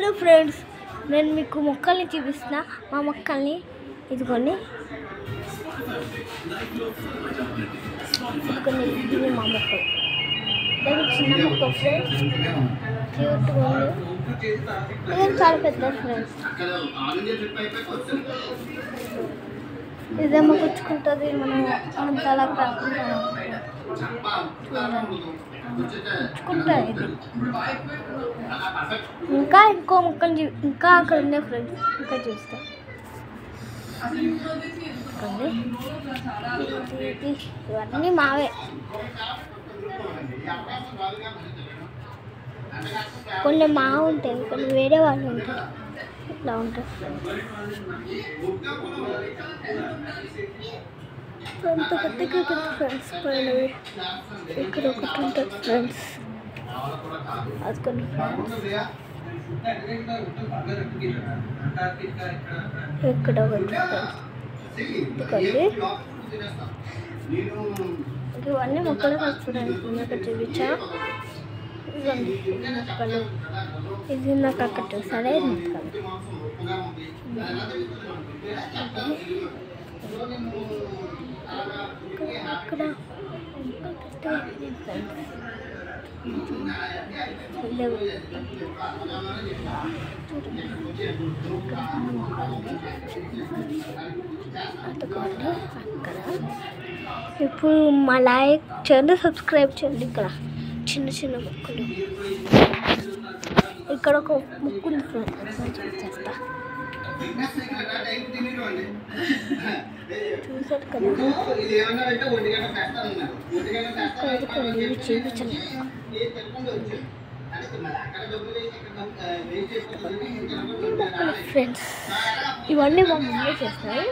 Hello friends, నేను మీకు మొక్కల్ని చూపిస్తున్నా. మా మొక్కల్ని ఇదిగోండి, ఇవి మా మొక్కలు. దానికి చిన్న మొక్క ఫ్రెండ్స్, క్యూట్గా ఉంది. ఇది చాలా పెద్ద ఫ్రెండ్స్. ఇదేమో పుచ్చుకుంటుంది, మనం తలా కాకుండా పుచ్చుకుంటుంది ఇది. ఇంకా ఇంకో మొక్కలు ఇంకా అక్కడ ఉన్నాయి ఫ్రెండ్స్, ఇంకా చూస్తాం. ఇవన్నీ మావే. కొన్ని మా ఉంటాయి, కొన్ని వేరే వాళ్ళు ఉంటాయి. ఇట్లా ఉంటాయి. అంత పెద్దగా ఫ్రెండ్స్ పైనవి. ఇక్కడ ఒకటి ఉంటుంది ఫ్రెండ్స్, అది కొన్ని ఇక్కడ ఒకటి ఇవన్నీ మొక్కలు వస్తున్నాయి. నాకు చూపించా మొక్కలు. ఇది నాకు అక్కడ చూసారే మొక్కలు. అక్కడ అక్కడ ఇప్పుడు మా లైక్ చేయండి, సబ్స్క్రైబ్ చేయండి. ఇక్కడ చిన్న చిన్న మొక్కలు. ఇక్కడ ఒక మొక్క ఉంది చూసేస్తా. చూసారు కదా, చూపించండి ఫ్రెండ్స్. ఇవన్నీ మా మమ్మీ చేస్తాయి.